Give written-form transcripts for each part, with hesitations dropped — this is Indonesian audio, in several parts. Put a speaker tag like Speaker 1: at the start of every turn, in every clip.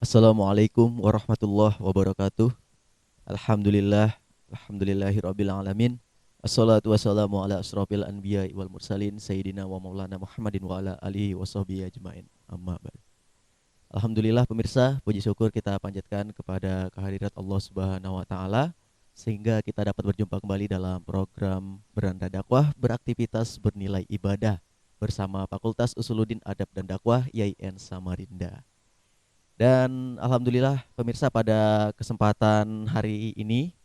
Speaker 1: Assalamualaikum warahmatullahi wabarakatuh. Alhamdulillah, alhamdulillahirabbil alamin. Assalatu wassalamu ala asrofil anbiya wal mursalin sayyidina wa maulana Muhammadin wa ala alihi washabbihi ajmain. Amma ba'd. Alhamdulillah pemirsa, puji syukur kita panjatkan kepada kehadirat Allah Subhanahu wa taala sehingga kita dapat berjumpa kembali dalam program Beranda Dakwah beraktivitas bernilai ibadah bersama Fakultas Usuluddin Adab dan Dakwah YIN Samarinda. Dan alhamdulillah pemirsa, pada kesempatan hari ini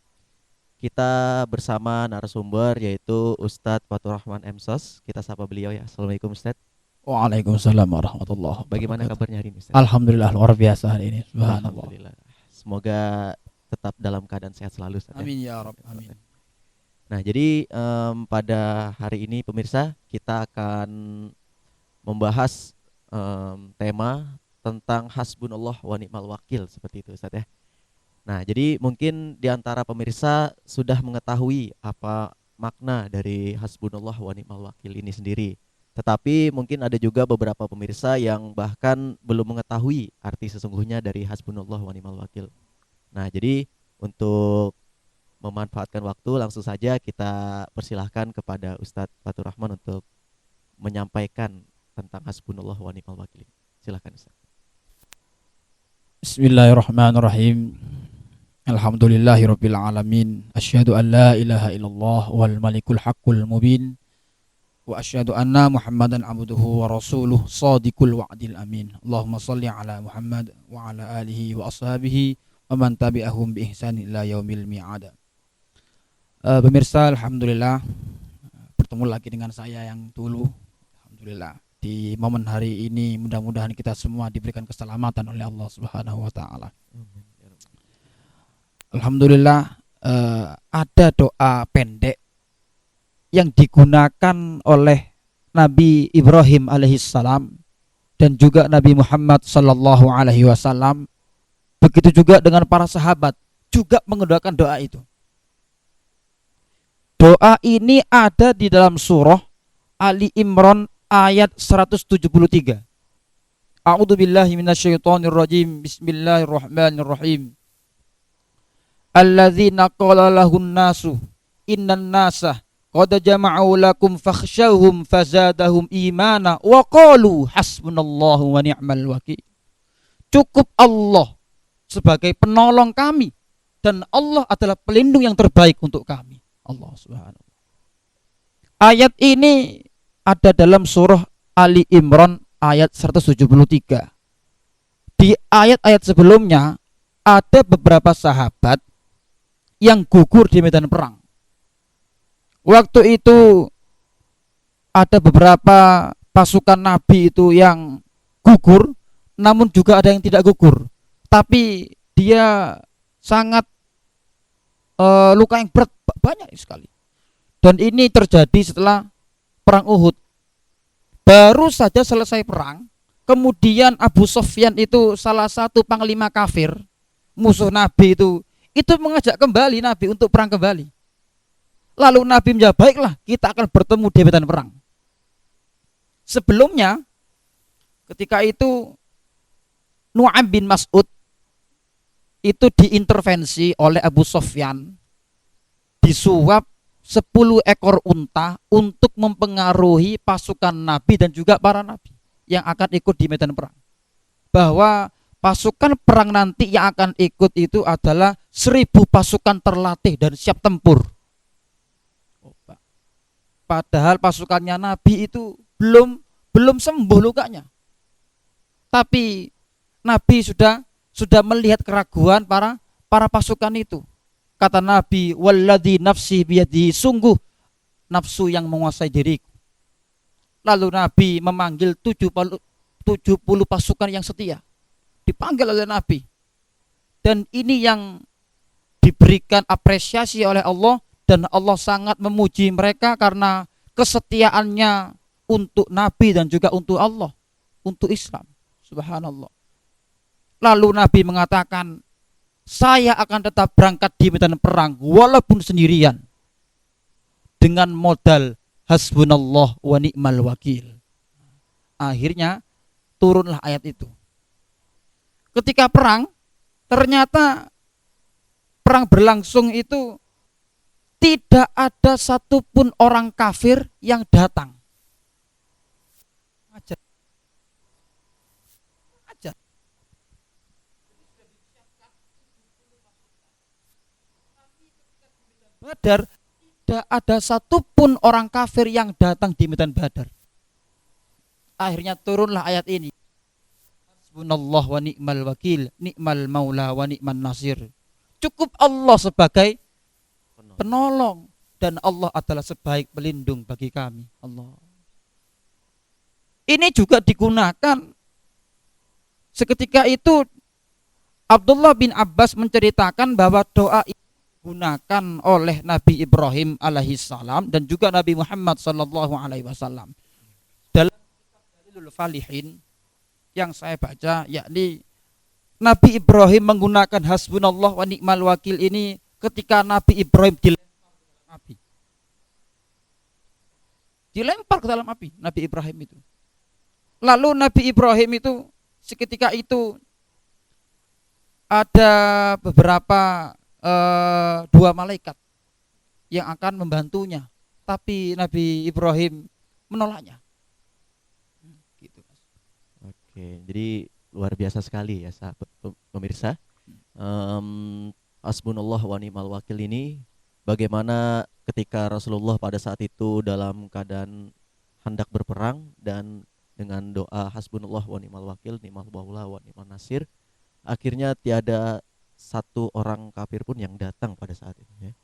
Speaker 1: kita bersama narasumber yaitu Ustadz Fatur Rahman M.Sos. Kita sapa beliau ya. Assalamualaikum Ustadz.
Speaker 2: Waalaikumsalam warahmatullahi
Speaker 1: Bagaimana
Speaker 2: wabarakatuh.
Speaker 1: kabarnya hari ini Ustadz?
Speaker 2: Alhamdulillah luar biasa hari ini. Subhanallah.
Speaker 1: Alhamdulillah. Semoga tetap dalam keadaan sehat selalu Ustadz, ya.
Speaker 2: Amin ya Rabb. Amin.
Speaker 1: Nah jadi pada hari ini pemirsa kita akan membahas tema tentang hasbunallah wa ni'mal wakil, seperti itu Ustaz ya. Nah, jadi mungkin di antara pemirsa sudah mengetahui apa makna dari hasbunallah wa ni'mal wakil ini sendiri. Tetapi mungkin ada juga beberapa pemirsa yang bahkan belum mengetahui arti sesungguhnya dari hasbunallah wa ni'mal wakil. Nah, jadi untuk memanfaatkan waktu langsung saja kita persilahkan kepada Ustadz Fatur Rahman untuk menyampaikan tentang hasbunallah wa ni'mal wakil. Silakan Ustaz.
Speaker 2: Bismillahirrahmanirrahim. Alhamdulillahirabbil alamin. Asyhadu an la ilaha illallah wal malikul haqqul mubin. Wa asyhadu anna Muhammadan abduhu wa rasuluh shadiqul wa'dil amin. Allahumma shalli ala Muhammad wa ala alihi wa ashabihi wa man tabi'ahum bi ihsan ila yaumil mi'ad. Pemirsa, alhamdulillah bertemu lagi dengan saya yang dulu. Alhamdulillah di momen hari ini mudah-mudahan kita semua diberikan keselamatan oleh Allah Subhanahu wa taala. Alhamdulillah ada doa pendek yang digunakan oleh Nabi Ibrahim alaihissalam dan juga Nabi Muhammad sallallahu alaihi wasallam. Begitu juga dengan para sahabat juga mengedoakan doa itu. Doa ini ada di dalam surah Ali Imran ayat 173. A'udzubillahi minasyaitonirrajim. Bismillahirrahmanirrahim. Alladzina qala lahun nasu innan nasa qad jama'u lakum fakhshawhum fazadahum imana wa qalu hasbunallahu wa ni'mal wakil. Cukup Allah sebagai penolong kami dan Allah adalah pelindung yang terbaik untuk kami. Allah Subhanahu. Ayat ini ada dalam surah Ali Imran ayat 173. Di ayat-ayat sebelumnya ada beberapa sahabat yang gugur di medan perang. Waktu itu ada beberapa pasukan Nabi itu yang gugur, namun juga ada yang tidak gugur. Tapi dia sangat luka yang berat, banyak sekali. Dan ini terjadi setelah perang Uhud. Baru saja selesai perang, kemudian Abu Sufyan itu salah satu panglima kafir, musuh Nabi itu mengajak kembali Nabi untuk perang kembali. Lalu Nabi menjawab, baiklah kita akan bertemu di medan perang. Sebelumnya ketika itu Nu'aim bin Mas'ud itu diintervensi oleh Abu Sufyan, disuap 10 ekor unta untuk mempengaruhi pasukan Nabi dan juga para Nabi yang akan ikut di medan perang. Bahwa pasukan perang nanti yang akan ikut itu adalah 1000 pasukan terlatih dan siap tempur. Padahal pasukannya Nabi itu belum sembuh lukanya. Tapi Nabi sudah melihat keraguan para pasukan itu. Kata Nabi, walladzi nafsi biyadihi, sungguh nafsu yang menguasai diriku. Lalu Nabi memanggil 70 pasukan yang setia. Dipanggil oleh Nabi. Dan ini yang diberikan apresiasi oleh Allah, dan Allah sangat memuji mereka karena kesetiaannya untuk Nabi dan juga untuk Allah, untuk Islam. Subhanallah. Lalu Nabi mengatakan, saya akan tetap berangkat di medan perang walaupun sendirian dengan modal hasbunallah wa ni'mal wakil. Akhirnya turunlah ayat itu. ketika perang, ternyata perang berlangsung itu tidak ada satupun orang kafir yang datang. Aja. Badar, tidak ada satupun orang kafir yang datang di medan Badar. Akhirnya turunlah ayat ini. Hasbunallah wa ni'mal wakil, ni'mal maula wa ni'man nasir. Cukup Allah sebagai penolong dan Allah adalah sebaik pelindung bagi kami. Allah. Ini juga digunakan seketika itu Abdullah bin Abbas menceritakan bahwa doa ini digunakan oleh Nabi Ibrahim alaihissalam dan juga Nabi Muhammad sallallahu alaihi wasallam. Dalam Dalilul Falihin yang saya baca, yakni Nabi Ibrahim menggunakan hasbunallah wa ni'mal wakil ini ketika Nabi Ibrahim dilempar ke dalam api. Dilempar ke dalam api Nabi Ibrahim itu. Lalu Nabi Ibrahim itu seketika itu ada beberapa dua malaikat yang akan membantunya, tapi Nabi Ibrahim menolaknya. Gitu, Mas.
Speaker 1: Oke, jadi luar biasa sekali ya sahabat pemirsa. Hasbunallah wa ni'mal wakil ini bagaimana ketika Rasulullah pada saat itu dalam keadaan hendak berperang dan dengan doa hasbunallah wa ni'mal wakil, ni'mal maula wa ni'man nasir, akhirnya tiada satu orang kafir pun yang datang pada saat itu ya.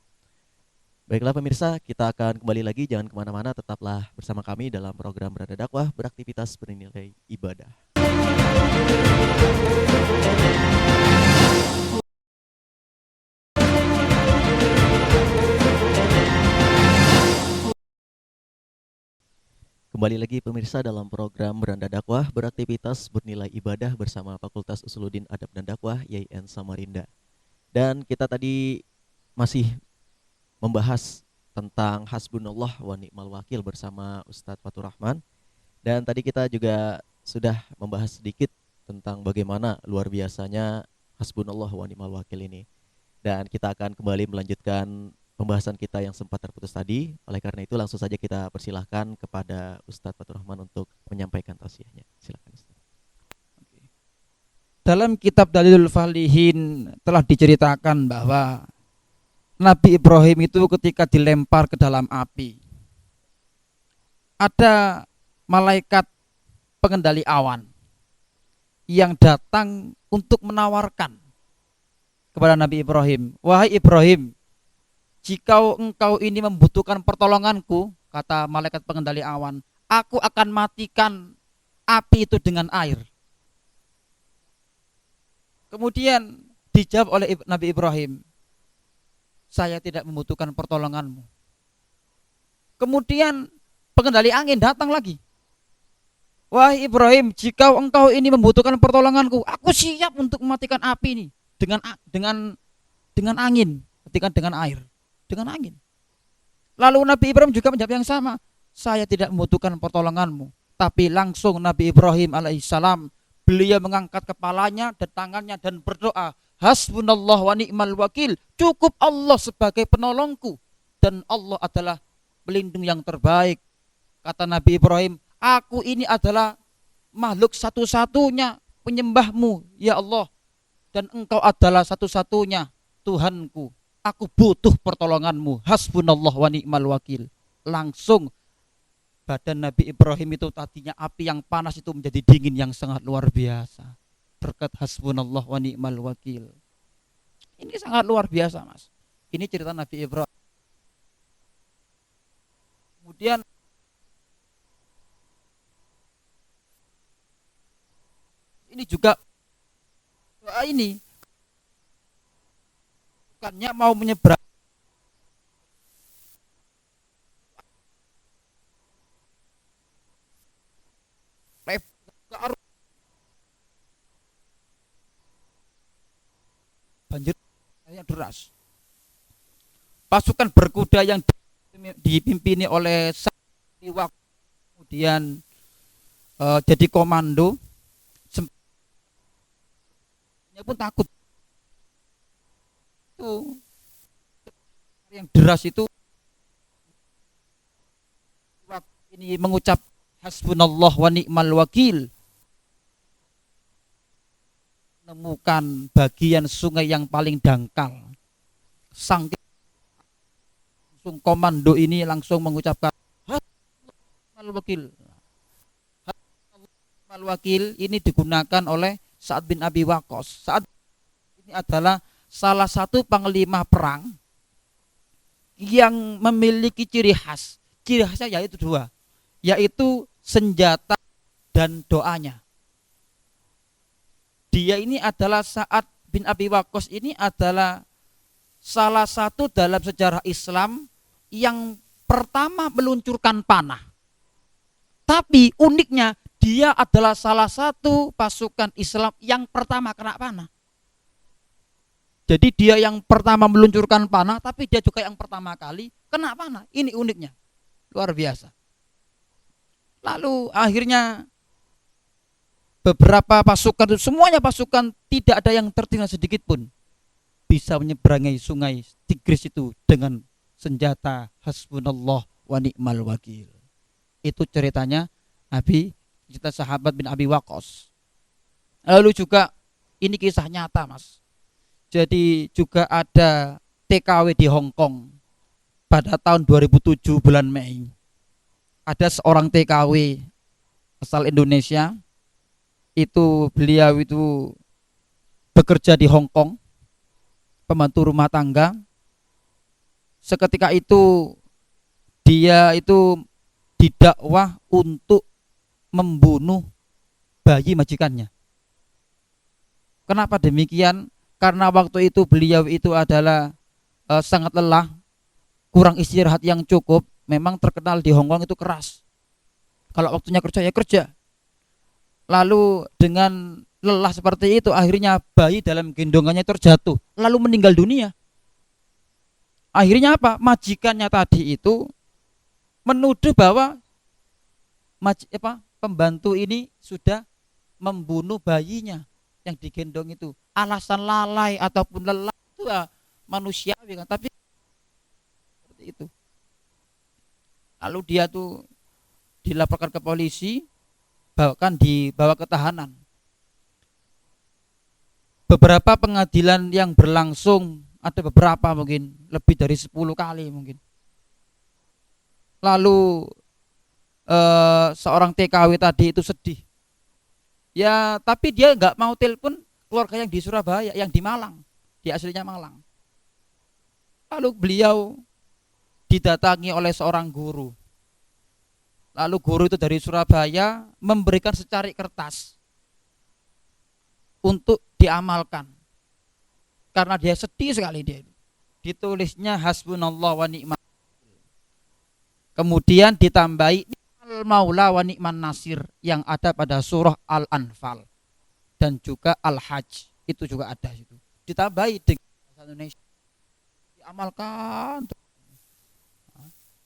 Speaker 1: Baiklah pemirsa, kita akan kembali lagi, jangan kemana-mana, tetaplah bersama kami dalam program Beranda Dakwah, beraktivitas bernilai ibadah. Kembali lagi pemirsa dalam program Beranda Dakwah, beraktivitas bernilai ibadah bersama Fakultas Usuluddin Adab dan Dakwah YIN Samarinda. Dan kita tadi masih membahas tentang hasbunallah wa ni'mal wakil bersama Ustadz Fatur Rahman. Dan tadi kita juga sudah membahas sedikit tentang bagaimana luar biasanya hasbunallah wa ni'mal wakil ini. Dan kita akan kembali melanjutkan pembahasan kita yang sempat terputus tadi. Oleh karena itu langsung saja kita persilahkan kepada Ustadz Fatur Rahman untuk menyampaikan tausiahnya. Silakan Ustadz.
Speaker 2: Dalam kitab Dalilul Falihin telah diceritakan bahwa Nabi Ibrahim itu ketika dilempar ke dalam api, ada malaikat pengendali awan yang datang untuk menawarkan kepada Nabi Ibrahim, wahai Ibrahim, jika engkau ini membutuhkan pertolonganku, kata malaikat pengendali awan, aku akan matikan api itu dengan air. Kemudian dijawab oleh Nabi Ibrahim, saya tidak membutuhkan pertolonganmu. Kemudian pengendali angin datang lagi, wahai Ibrahim, jika engkau ini membutuhkan pertolonganku, aku siap untuk mematikan api ini dengan angin, matikan dengan air, dengan angin. Lalu Nabi Ibrahim juga menjawab yang sama, saya tidak membutuhkan pertolonganmu. Tapi langsung Nabi Ibrahim alaihissalam, beliau mengangkat kepalanya dan tangannya dan berdoa, hasbunallah wa ni'mal wakil, cukup Allah sebagai penolongku dan Allah adalah pelindung yang terbaik. Kata Nabi Ibrahim, aku ini adalah makhluk satu-satunya penyembahmu ya Allah, dan engkau adalah satu-satunya Tuhanku, aku butuh pertolonganmu, hasbunallah wa ni'mal wakil. Langsung badan Nabi Ibrahim itu tadinya api yang panas itu menjadi dingin yang sangat luar biasa berkat hasbunallah wa ni'mal wakil. Ini sangat luar biasa, Mas. Ini cerita Nabi Ibrahim. Kemudian ini juga doa ini bukannya mau menyeberang banjir yang deras. Pasukan berkuda yang dipimpini oleh Sariwak kemudian jadi komando saya pun takut. Itu yang deras itu ini mengucap hasbunallah wa ni'mal wakil, menemukan bagian sungai yang paling dangkal. Sang langsung komando ini langsung mengucapkan hasbunallah wakil. Hasbunallah wakil ini digunakan oleh Sa'ad bin Abi Waqqas. Sa'ad ini adalah salah satu panglima perang yang memiliki ciri khas. Ciri khasnya yaitu dua, yaitu senjata dan doanya. Dia ini adalah Sa'ad bin Abi Waqqas, ini adalah salah satu dalam sejarah Islam yang pertama meluncurkan panah. Tapi uniknya dia adalah salah satu pasukan Islam yang pertama kena panah. Jadi dia yang pertama meluncurkan panah, tapi dia juga yang pertama kali kena panah. Ini uniknya, luar biasa. Lalu akhirnya beberapa pasukan, semuanya pasukan, tidak ada yang tertinggal sedikit pun, bisa menyeberangi sungai Tigris itu dengan senjata hasbunallah wa ni'mal wakil. Itu ceritanya Nabi, cerita sahabat bin Abi Waqqas. Lalu juga ini kisah nyata, Mas. Jadi juga ada TKW di Hong Kong pada tahun 2007 bulan Mei. Ada seorang TKW asal Indonesia, itu beliau itu bekerja di Hong Kong, pembantu rumah tangga. Seketika itu dia itu didakwah untuk membunuh bayi majikannya. Kenapa demikian? Karena waktu itu beliau itu adalah sangat lelah, kurang istirahat yang cukup. Memang terkenal di Hong Kong itu keras. Kalau waktunya kerja ya kerja. Lalu dengan lelah seperti itu, akhirnya bayi dalam gendongannya terjatuh, lalu meninggal dunia. Akhirnya apa? Majikannya tadi itu menuduh bahwa pembantu ini sudah membunuh bayinya yang digendong itu. Alasan lalai ataupun lelah itu manusiawi kan, tapi seperti itu. Lalu dia tuh dilaporkan ke polisi, bahkan dibawa ke tahanan. Beberapa pengadilan yang berlangsung, ada beberapa mungkin lebih dari 10 kali mungkin. Lalu seorang TKW tadi itu sedih. Ya, tapi dia nggak mau telepon keluarga yang di Surabaya, yang di Malang. Dia aslinya Malang. Lalu beliau didatangi oleh seorang guru. Lalu guru itu dari Surabaya memberikan secari kertas untuk diamalkan. Karena dia sedih sekali dia. Ditulisnya hasbunallah wa ni'mal. Kemudian ditambahi al-maula wa ni'man nasir yang ada pada surah Al-Anfal dan juga Al-Hajj, itu juga ada itu. Ditambahi dengan bahasa Indonesia. Diamalkan.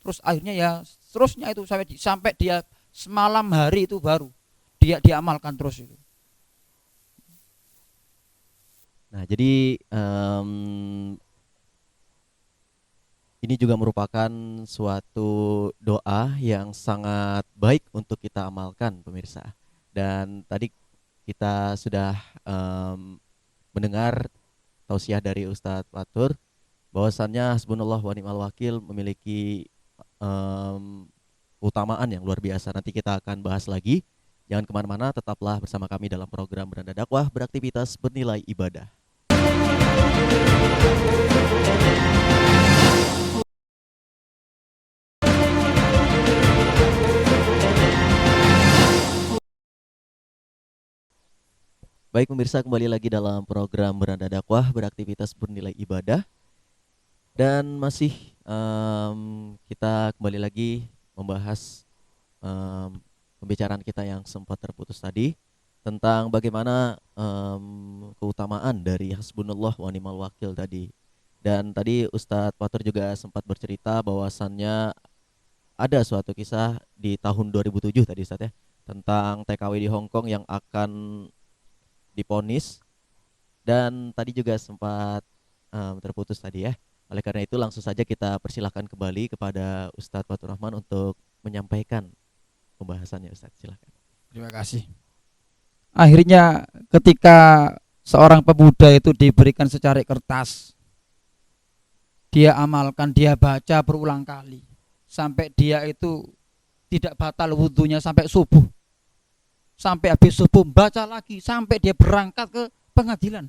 Speaker 2: Terus akhirnya ya terusnya itu sampai dia semalam hari itu baru dia diamalkan terus itu.
Speaker 1: Nah, jadi ini juga merupakan suatu doa yang sangat baik untuk kita amalkan, pemirsa. Dan tadi kita sudah mendengar tausiah dari Ustadz Fatur bahwasannya hasbunallah wa ni'mal wakil memiliki keutamaan yang luar biasa. Nanti kita akan bahas lagi. Jangan kemana-mana, tetaplah bersama kami dalam program Beranda Dakwah, beraktivitas bernilai ibadah. Baik pemirsa, kembali lagi dalam program Beranda Dakwah, beraktivitas bernilai ibadah. Dan masih kita kembali lagi membahas pembicaraan kita yang sempat terputus tadi tentang bagaimana keutamaan dari hasbunallah wa ni'mal wakil tadi. Dan tadi Ustadz Fatur juga sempat bercerita bahwasannya ada suatu kisah di tahun 2007 tadi Ustadz ya, tentang TKW di Hong Kong yang akan diponis Dan tadi juga sempat terputus tadi ya. Oleh karena itu langsung saja kita persilahkan kembali kepada Ustadz Fatur Rahman untuk menyampaikan pembahasannya. Ustadz, silakan.
Speaker 2: Terima kasih. Akhirnya ketika seorang pemuda itu diberikan secari kertas, dia amalkan, dia baca berulang kali sampai dia itu tidak batal wudhunya sampai subuh. Sampai habis subuh baca lagi sampai dia berangkat ke pengadilan.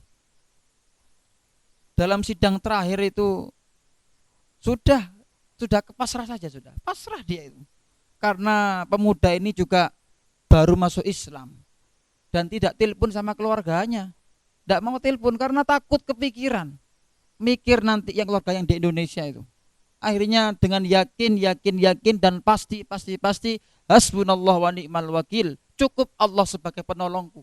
Speaker 2: Dalam sidang terakhir itu sudah pasrah saja, sudah pasrah dia itu. Karena pemuda ini juga baru masuk Islam dan tidak telepon sama keluarganya. Tidak mau telepon karena takut kepikiran, mikir nanti yang keluarga yang di Indonesia itu. Akhirnya dengan yakin dan pasti hasbunallah wa ni'mal wakil, cukup Allah sebagai penolongku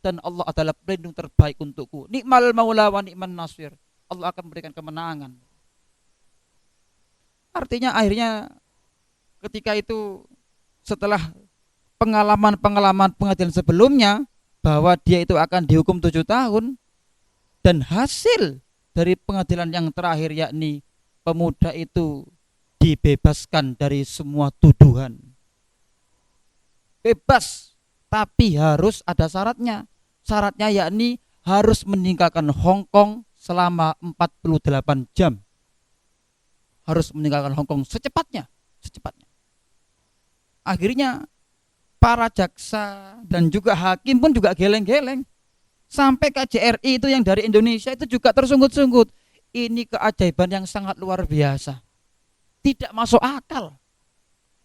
Speaker 2: dan Allah adalah pelindung terbaik untukku. Ni'mal maula wa ni'man nasir, Allah akan memberikan kemenangan. Artinya akhirnya ketika itu setelah pengalaman pengadilan sebelumnya bahwa dia itu akan dihukum 7 tahun, dan hasil dari pengadilan yang terakhir yakni pemuda itu dibebaskan dari semua tuduhan. Bebas, tapi harus ada syaratnya. Syaratnya yakni harus meninggalkan Hong Kong selama 48 jam. Harus meninggalkan Hong Kong secepatnya. Akhirnya para jaksa dan juga hakim pun juga geleng-geleng. Sampai KJRI itu yang dari Indonesia itu juga tersungut-sungut. Ini keajaiban yang sangat luar biasa. Tidak masuk akal.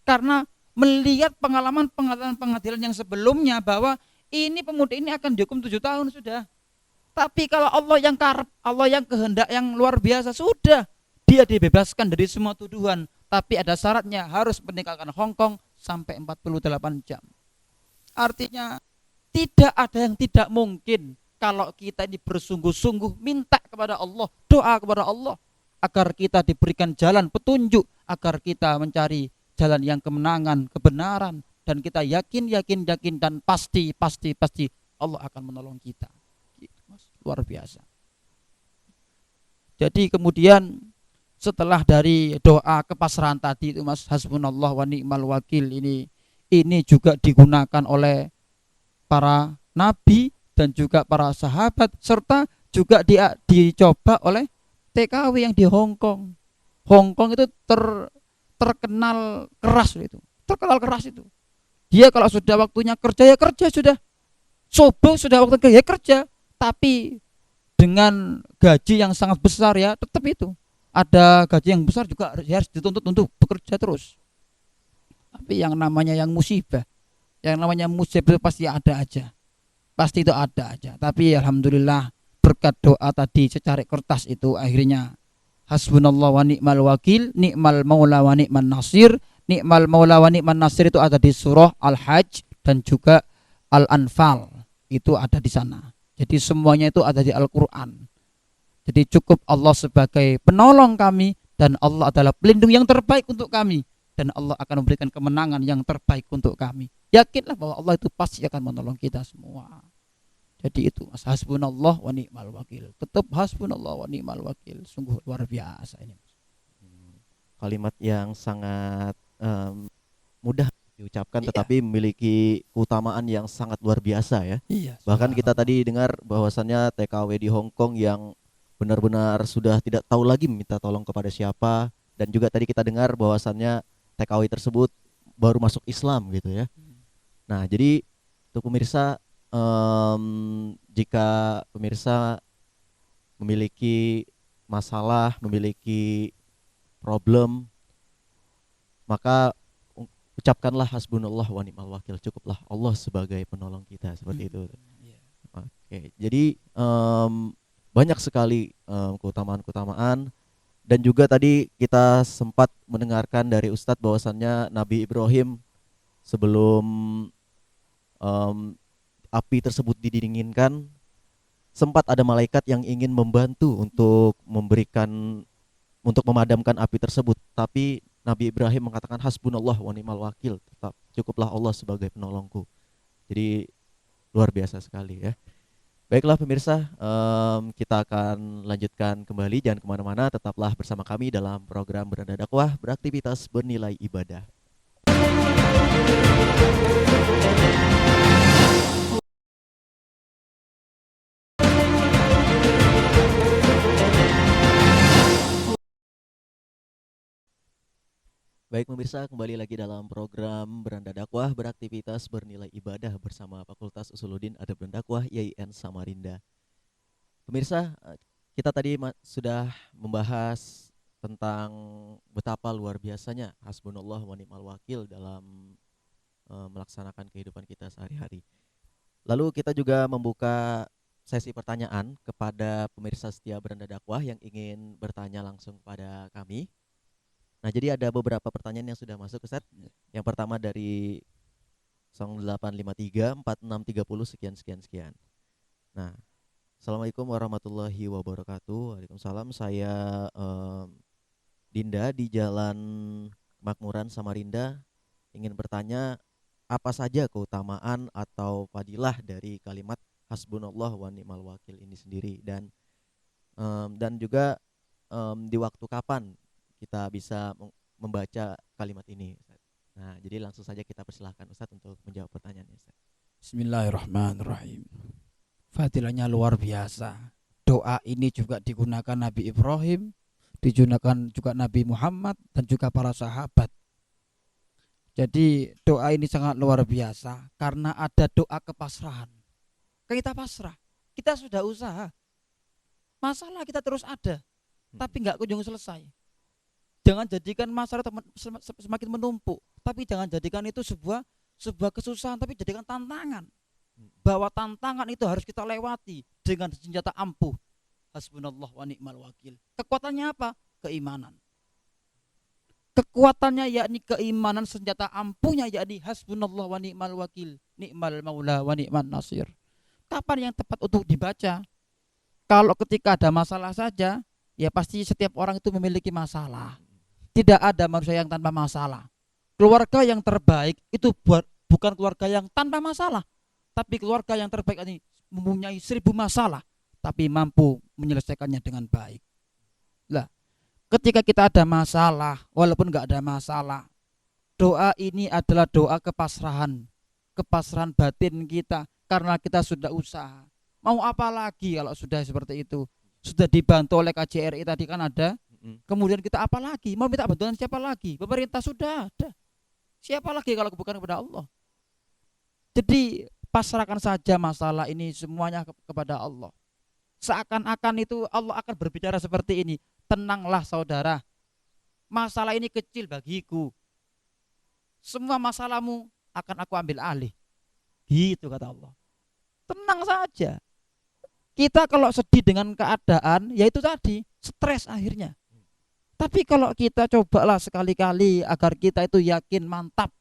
Speaker 2: Karena melihat pengadilan yang sebelumnya bahwa ini pemuda ini akan dihukum 7 tahun sudah. Tapi kalau Allah yang karep, Allah yang kehendak yang luar biasa, sudah. Dia dibebaskan dari semua tuduhan. Tapi ada syaratnya, harus meninggalkan Hong Kong sampai 48 jam. Artinya tidak ada yang tidak mungkin kalau kita ini bersungguh-sungguh minta kepada Allah, doa kepada Allah agar kita diberikan jalan petunjuk, agar kita mencari jalan yang kemenangan, kebenaran, dan kita yakin dan pasti Allah akan menolong kita. Luar biasa. Jadi kemudian setelah dari doa kepasrahan tadi itu Mas, hasbunallah wa ni'mal wakil, ini juga digunakan oleh para nabi dan juga para sahabat, serta juga dicoba oleh TKW yang di Hong Kong. Hong Kong itu terkenal keras itu. Dia kalau sudah waktunya kerja ya kerja sudah. Subuh sudah waktu kerja ya kerja, tapi dengan gaji yang sangat besar ya tetap itu. Ada gaji yang besar juga harus dituntut untuk bekerja terus. Tapi yang namanya musibah itu pasti ada aja. Pasti itu ada aja. Tapi alhamdulillah berkat doa tadi secari kertas itu akhirnya hasbunallah wa ni'mal wakil, ni'mal maula wa ni'man nasir. Ni'mal maula wa ni'man nasir itu ada di surah Al-Hajj dan juga Al-Anfal. Itu ada di sana. Jadi semuanya itu ada di Al-Qur'an. Jadi cukup Allah sebagai penolong kami dan Allah adalah pelindung yang terbaik untuk kami dan Allah akan memberikan kemenangan yang terbaik untuk kami. Yakinlah bahwa Allah itu pasti akan menolong kita semua. Jadi itu Mas, hasbunallah wa ni'mal wakil. Tetap hasbunallah wa ni'mal wakil. Sungguh luar biasa ini.
Speaker 1: Kalimat yang sangat mudah diucapkan, tetapi memiliki keutamaan yang sangat luar biasa ya.
Speaker 2: Iya.
Speaker 1: Bahkan kita tadi dengar bahwasannya TKW di Hong Kong yang benar-benar sudah tidak tahu lagi minta tolong kepada siapa, dan juga tadi kita dengar bahwasannya TKW tersebut baru masuk Islam gitu ya. Nah, jadi untuk pemirsa, jika pemirsa memiliki masalah, memiliki problem, maka ucapkanlah hasbunallah wa ni'mal wakil, cukuplah Allah sebagai penolong kita, seperti itu. Oke, jadi banyak sekali keutamaan-keutamaan, dan juga tadi kita sempat mendengarkan dari Ustadz bahwasannya Nabi Ibrahim sebelum api tersebut didinginkan, sempat ada malaikat yang ingin membantu untuk memadamkan api tersebut, tapi Nabi Ibrahim mengatakan hasbunallah wa ni'mal wakil, tetap cukuplah Allah sebagai penolongku. Jadi luar biasa sekali ya. Baiklah pemirsa, kita akan lanjutkan kembali, jangan kemana-mana, tetaplah bersama kami dalam program Beranda Dakwah, beraktivitas bernilai ibadah. Baik pemirsa, kembali lagi dalam program Beranda Dakwah, beraktivitas bernilai ibadah bersama Fakultas Usuluddin Adab dan Dakwah IAIN Samarinda. Pemirsa, kita tadi sudah membahas tentang betapa luar biasanya hasbunallah wa ni'mal wakil dalam melaksanakan kehidupan kita sehari-hari. Lalu kita juga membuka sesi pertanyaan kepada pemirsa setia Beranda Dakwah yang ingin bertanya langsung kepada kami. Nah, jadi ada beberapa pertanyaan yang sudah masuk, Ustaz. Yang pertama dari 0853 4630 sekian sekian sekian. Nah, Assalamualaikum warahmatullahi wabarakatuh. Waalaikumsalam. Saya Dinda di Jalan Makmuran Samarinda ingin bertanya apa saja keutamaan atau fadilah dari kalimat hasbunallah wa ni'mal wakil ini sendiri, dan juga di waktu kapan kita bisa membaca kalimat ini, Ustaz. Nah, jadi langsung saja kita persilahkan Ustaz untuk menjawab pertanyaannya, Ustaz.
Speaker 2: Bismillahirrahmanirrahim. Fadilahnya luar biasa. Doa ini juga digunakan Nabi Ibrahim, digunakan juga Nabi Muhammad dan juga para sahabat. Jadi doa ini sangat luar biasa karena ada doa kepasrahan. Kita pasrah, kita sudah usaha, masalah kita terus ada, tapi nggak kunjung selesai. Jangan jadikan masalah semakin menumpuk, tapi jangan jadikan itu sebuah kesusahan, tapi jadikan tantangan. Bahwa tantangan itu harus kita lewati dengan senjata ampuh. Hasbunallah wa ni'mal wakil. Kekuatannya apa? Keimanan. Kekuatannya yakni keimanan, senjata ampuhnya yakni hasbunallah wa ni'mal wakil, ni'mal maula wa ni'man nasir. Kapan yang tepat untuk dibaca? Kalau ketika ada masalah saja, ya pasti setiap orang itu memiliki masalah. Tidak ada manusia yang tanpa masalah. Keluarga yang terbaik itu bukan keluarga yang tanpa masalah, tapi keluarga yang terbaik ini mempunyai 1000 masalah, tapi mampu menyelesaikannya dengan baik. Lah, ketika kita ada masalah, walaupun nggak ada masalah, doa ini adalah doa kepasrahan, kepasrahan batin kita, karena kita sudah usaha. Mau apa lagi kalau sudah seperti itu? Sudah dibantu oleh KJRI tadi kan ada. Kemudian kita apa lagi? Mau minta bantuan siapa lagi? Pemerintah sudah ada. Siapa lagi kalau bukan kepada Allah? Jadi pasrahkan saja masalah ini semuanya kepada Allah. Seakan-akan itu Allah akan berbicara seperti ini. Tenanglah saudara, masalah ini kecil bagiku. Semua masalahmu akan aku ambil alih. Gitu kata Allah. Tenang saja. Kita kalau sedih dengan keadaan, ya itu tadi, stres akhirnya. Tapi kalau kita cobalah sekali-kali agar kita itu yakin, mantap.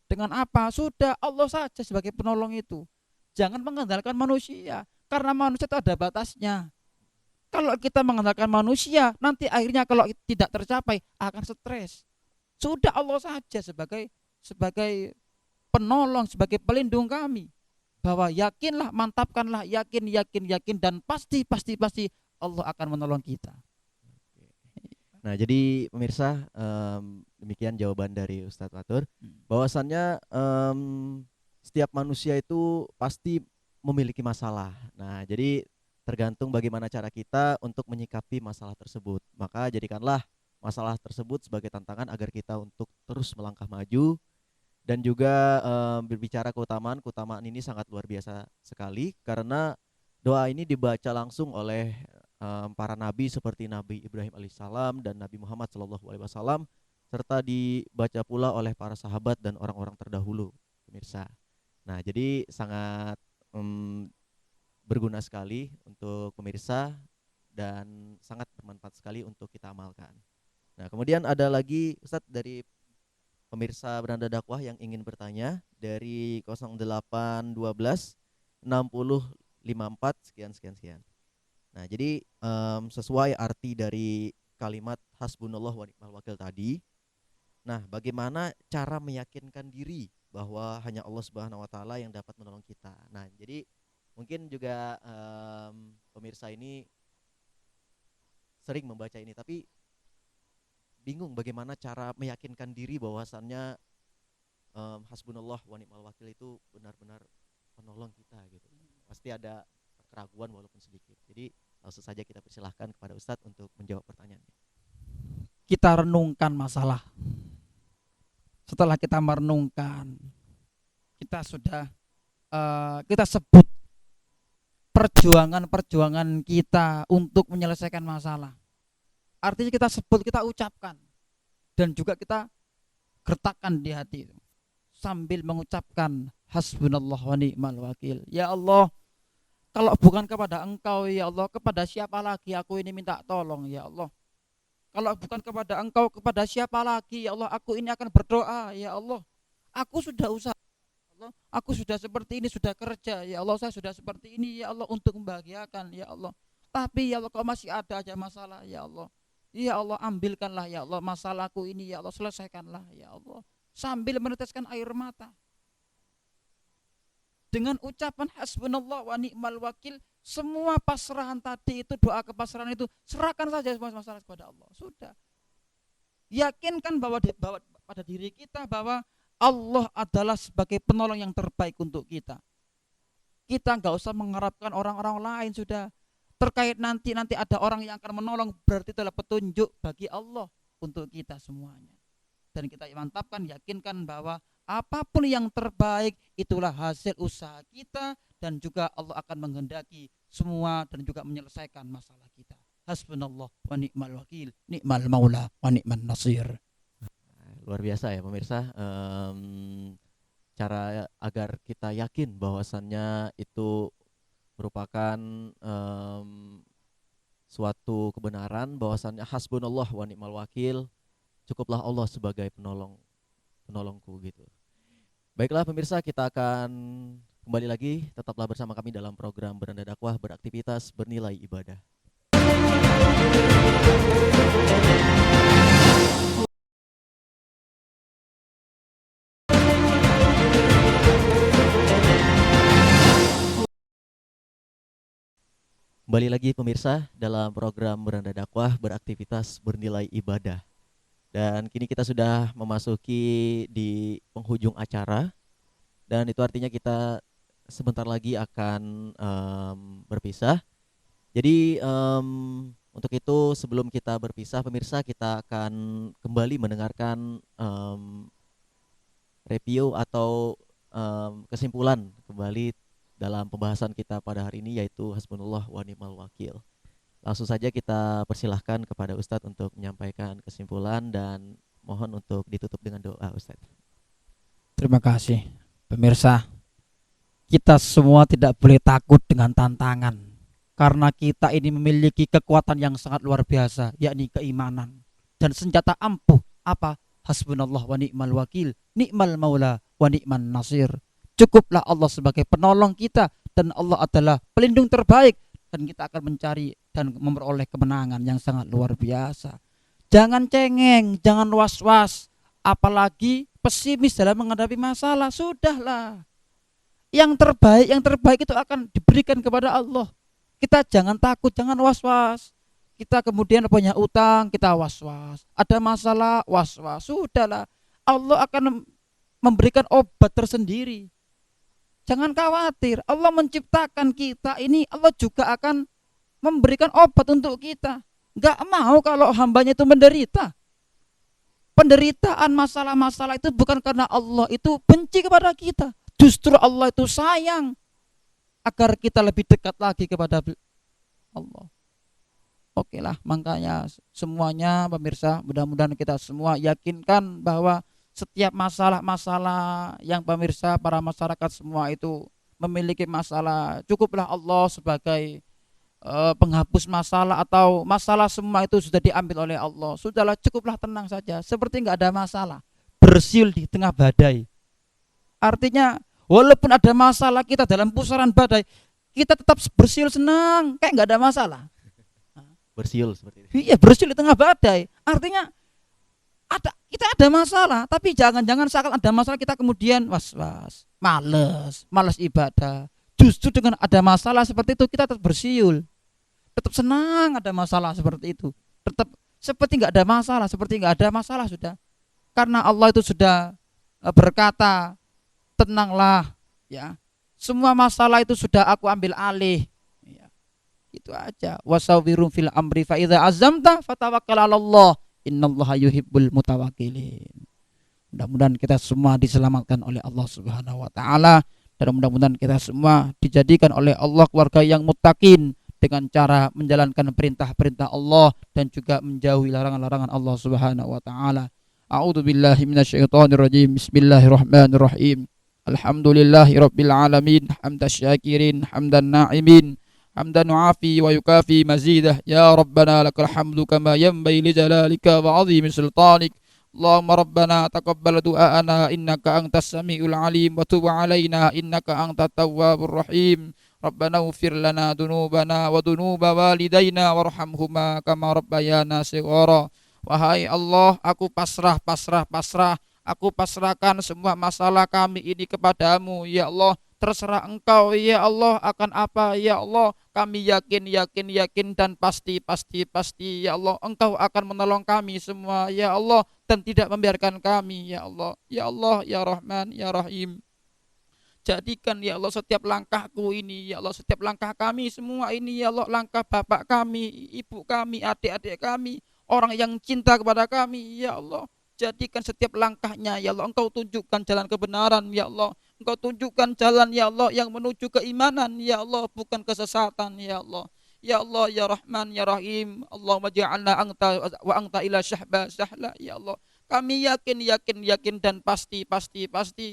Speaker 2: Dengan apa? Sudah Allah saja sebagai penolong itu. Jangan mengandalkan manusia, karena manusia itu ada batasnya. Kalau kita mengandalkan manusia, nanti akhirnya kalau tidak tercapai akan stres. Sudah Allah saja sebagai penolong, sebagai pelindung kami. Bahwa yakinlah, mantapkanlah, yakin dan pasti Allah akan menolong kita.
Speaker 1: Nah, jadi pemirsa, demikian jawaban dari Ustadz Fatur. Bahwasannya setiap manusia itu pasti memiliki masalah. Nah, jadi tergantung bagaimana cara kita untuk menyikapi masalah tersebut. Maka jadikanlah masalah tersebut sebagai tantangan agar kita untuk terus melangkah maju. Dan juga berbicara keutamaan ini sangat luar biasa sekali, karena doa ini dibaca langsung oleh para nabi seperti Nabi Ibrahim alaihissalam dan Nabi Muhammad sallallahu alaihi wasallam, serta dibaca pula oleh para sahabat dan orang-orang terdahulu, pemirsa. Nah, jadi sangat berguna sekali untuk pemirsa dan sangat bermanfaat sekali untuk kita amalkan. Nah, kemudian ada lagi Ustadz dari pemirsa Beranda Dakwah yang ingin bertanya dari 0812 60 54 sekian sekian sekian. Nah, jadi sesuai arti dari kalimat hasbunallah wa ni'mal wakil tadi. Nah, bagaimana cara meyakinkan diri bahwa hanya Allah Subhanahu wa taala yang dapat menolong kita. Nah, jadi Mungkin juga pemirsa ini sering membaca ini, tapi bingung bagaimana cara meyakinkan diri bahwasannya hasbunallah wa ni'mal wakil itu benar-benar penolong kita gitu. Pasti ada keraguan walaupun sedikit. Jadi langsung saja kita persilahkan kepada Ustadz untuk menjawab pertanyaannya.
Speaker 2: Kita renungkan masalah. Setelah kita merenungkan, kita sudah kita sebut perjuangan-perjuangan kita untuk menyelesaikan masalah. Artinya kita sebut, kita ucapkan, dan juga kita gertakkan di hati itu sambil mengucapkan hasbunallah wa ni'mal wakil. Ya Allah, kalau bukan kepada Engkau ya Allah, kepada siapa lagi aku ini minta tolong ya Allah. Kalau bukan kepada Engkau, kepada siapa lagi ya Allah aku ini akan berdoa ya Allah. Aku sudah usaha ya Allah, aku sudah seperti ini, sudah kerja ya Allah, saya sudah seperti ini ya Allah untuk membahagiakan ya Allah. Tapi ya Allah kau masih ada aja masalah ya Allah. Ya Allah ambilkanlah ya Allah masalahku ini ya Allah, selesaikanlah ya Allah. Sambil meneteskan air mata. Dengan ucapan hasbunallah wa ni'mal wakil, semua pasrahan tadi itu, doa kepasrahan itu, serahkan saja semua masalah kepada Allah. Sudah. Yakinkan bahwa pada diri kita bahwa Allah adalah sebagai penolong yang terbaik untuk kita. Kita nggak usah mengharapkan orang-orang lain sudah. Terkait nanti ada orang yang akan menolong, berarti itu adalah petunjuk bagi Allah untuk kita semuanya. Dan kita mantapkan, yakinkan bahwa apapun yang terbaik itulah hasil usaha kita, dan juga Allah akan menghendaki semua dan juga menyelesaikan masalah kita. Hasbunallah wa ni'mal wakil, ni'mal maula wa ni'man nasir.
Speaker 1: Luar biasa ya pemirsa, cara agar kita yakin bahwasannya itu merupakan suatu kebenaran, bahwasannya hasbunallah wa ni'mal wakil, cukuplah Allah sebagai penolongku gitu. Baiklah pemirsa, kita akan kembali lagi, tetaplah bersama kami dalam program Beranda Dakwah, beraktivitas bernilai ibadah. Kembali lagi pemirsa dalam program Beranda Dakwah, beraktivitas bernilai ibadah. Dan kini kita sudah memasuki di penghujung acara, dan itu artinya kita sebentar lagi akan berpisah. Jadi untuk itu sebelum kita berpisah pemirsa, kita akan kembali mendengarkan review atau kesimpulan kembali dalam pembahasan kita pada hari ini, yaitu hasbunallah wa ni'mal wakil. Langsung saja kita persilahkan kepada Ustadz untuk menyampaikan kesimpulan, dan mohon untuk ditutup dengan doa Ustadz.
Speaker 2: Terima kasih pemirsa. Kita semua tidak boleh takut dengan tantangan, karena kita ini memiliki kekuatan yang sangat luar biasa, yakni keimanan. Dan senjata ampuh apa? Hasbunallah wa ni'mal wakil, ni'mal maula wa ni'man nasir. Cukuplah Allah sebagai penolong kita, dan Allah adalah pelindung terbaik, dan kita akan mencari dan memperoleh kemenangan yang sangat luar biasa. Jangan cengeng, jangan was-was, apalagi pesimis dalam menghadapi masalah. Sudahlah, yang terbaik itu akan diberikan kepada Allah. Kita jangan takut, jangan was-was. Kita kemudian punya utang, kita was-was. Ada masalah, was-was. Sudahlah, Allah akan memberikan obat tersendiri. Jangan khawatir, Allah menciptakan kita ini, Allah juga akan memberikan obat untuk kita. Gak mau kalau hambanya itu menderita. Penderitaan, masalah-masalah itu bukan karena Allah itu benci kepada kita. Justru Allah itu sayang agar kita lebih dekat lagi kepada Allah. Oke lah, makanya semuanya pemirsa, mudah-mudahan kita semua yakinkan bahwa setiap masalah-masalah yang pemirsa, para masyarakat semua itu memiliki masalah, cukuplah Allah sebagai penghapus masalah, atau masalah semua itu sudah diambil oleh Allah. Sudahlah, cukuplah tenang saja, seperti nggak ada masalah, bersiul di tengah badai. Artinya walaupun ada masalah, kita dalam pusaran badai, kita tetap bersiul senang, kayak nggak ada masalah.
Speaker 1: Bersiul seperti itu.
Speaker 2: Iya, bersiul di tengah badai. Artinya kita ada masalah, tapi jangan-jangan seakan ada masalah kita kemudian was-was, malas ibadah. Justru dengan ada masalah seperti itu kita tetap bersiul, tetap senang ada masalah seperti itu, tetap seperti nggak ada masalah, seperti nggak ada masalah sudah. Karena Allah itu sudah berkata, tenanglah, ya, semua masalah itu sudah aku ambil alih. Ya, itu aja. Wasawirum fil amri fa idza azamta fatawakkal 'alallah innallaha yuhibbul mutawakkilin. Mudah-mudahan kita semua diselamatkan oleh Allah Subhanahu wa taala, dan mudah-mudahan kita semua dijadikan oleh Allah keluarga yang muttaqin dengan cara menjalankan perintah-perintah Allah dan juga menjauhi larangan-larangan Allah Subhanahu wa taala. A'udzu billahi minasyaitonir rajim. Bismillahirrahmanirrahim. Alhamdulillahirabbil alamin, hamdan syakirin, hamdan na'imin, hamdan nu'afi wa yukafi mazidah. Ya Rabbana lakal hamdu kama yanbaghi li jalalika wa 'azimi sultanik. Allahumma rabbana taqabbal du'aana innaka antas samiul alim wa tub 'alaina innaka antat tawwabur rahim. Rabbana ighfir lana dzunubana wa dzunuba walidayna warhamhuma kama rabbayana shighara. Wahai Allah, aku pasrah. Aku pasrahkan semua masalah kami ini kepadamu, ya Allah. Terserah Engkau, ya Allah, akan apa, ya Allah. Kami yakin dan pasti, ya Allah, Engkau akan menolong kami semua, ya Allah, dan tidak membiarkan kami, ya Allah. Ya Allah, ya Rahman, ya Rahim. Jadikan, ya Allah, setiap langkahku ini, ya Allah, setiap langkah kami semua ini, ya Allah, langkah bapak kami, ibu kami, adik-adik kami, orang yang cinta kepada kami, ya Allah. Jadikan setiap langkahnya, ya Allah, Engkau tunjukkan jalan kebenaran, ya Allah. Engkau tunjukkan jalan, ya Allah, yang menuju keimanan, ya Allah, bukan kesesatan, ya Allah. Ya Allah, ya Rahman, ya Rahim. Allahumma ja'alna anta ila syahba sahla, ya Allah. Kami yakin dan pasti,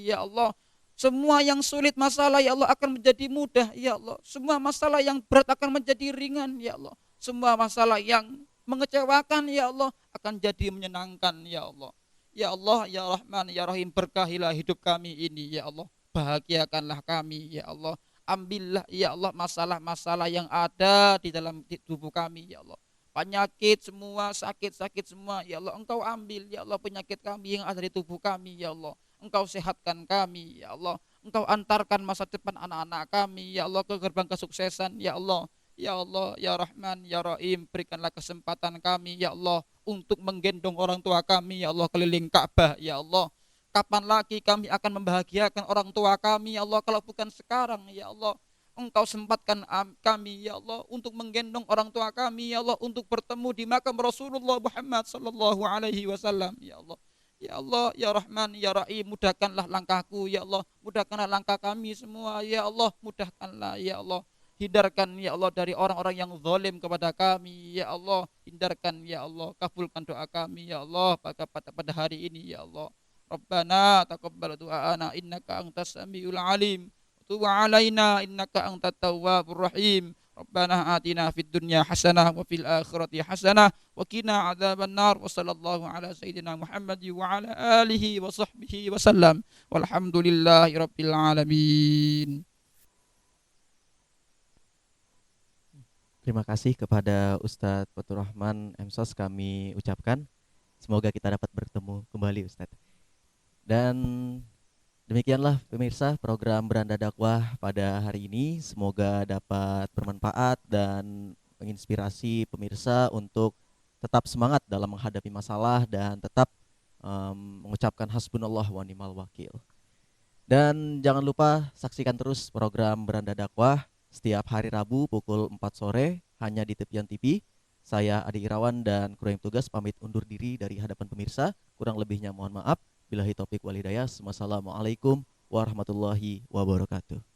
Speaker 2: ya Allah. Semua yang sulit masalah, ya Allah, akan menjadi mudah, ya Allah. Semua masalah yang berat akan menjadi ringan, ya Allah. Semua masalah yang mengecewakan, ya Allah, akan jadi menyenangkan, ya Allah. Ya Allah, ya Rahman, ya Rahim, berkahilah hidup kami ini, ya Allah. Bahagiakanlah kami, ya Allah. Ambillah, ya Allah, masalah-masalah yang ada di dalam tubuh kami, ya Allah. Penyakit semua, sakit-sakit semua, ya Allah, Engkau ambil, ya Allah, penyakit kami yang ada di tubuh kami, ya Allah. Engkau sehatkan kami, ya Allah. Engkau antarkan masa depan anak-anak kami, ya Allah, ke gerbang kesuksesan, ya Allah. Ya Allah, ya Rahman, ya Rahim, berikanlah kesempatan kami, ya Allah, untuk menggendong orang tua kami, ya Allah, keliling Ka'bah, ya Allah. Kapan lagi kami akan membahagiakan orang tua kami, ya Allah, kalau bukan sekarang, ya Allah. Engkau sempatkan kami, ya Allah, untuk menggendong orang tua kami, ya Allah, untuk bertemu di makam Rasulullah Muhammad sallallahu alaihi wasallam, ya Allah. Ya Allah, ya Rahman, ya Rahim, mudahkanlah langkahku, ya Allah. Mudahkanlah langkah kami semua, ya Allah. Mudahkanlah, ya Allah. Hindarkan, ya Allah, dari orang-orang yang zalim kepada kami, ya Allah. Hindarkan, ya Allah. Kabulkan doa kami, ya Allah, pada hari ini, ya Allah. Rabbana taqabbal du'aana innaka antas samiul alim. Tub 'alaina innaka antat tawwabur rahim. Rabbana atina fid dunya hasanah wa fil akhirati hasanah wa qina adzabannar. Wa sallallahu ala sayyidina Muhammad wa ala alihi wa sahbihi wa sallam. Walhamdulillahi rabbil alamin.
Speaker 1: Terima kasih kepada Ustadz Fatur Rahman Emsos kami ucapkan. Semoga kita dapat bertemu kembali, Ustadz. Dan demikianlah pemirsa program Beranda Dakwah pada hari ini. Semoga dapat bermanfaat dan menginspirasi pemirsa untuk tetap semangat dalam menghadapi masalah dan tetap mengucapkan hasbunallah wa ni'mal wakil. Dan jangan lupa saksikan terus program Beranda Dakwah setiap hari Rabu pukul 4 sore hanya di Tepian TV. Saya Adi Irawan dan kru yang tugas pamit undur diri dari hadapan pemirsa. Kurang lebihnya mohon maaf. Billahi taufik wal hidayah. Wassalamualaikum warahmatullahi wabarakatuh.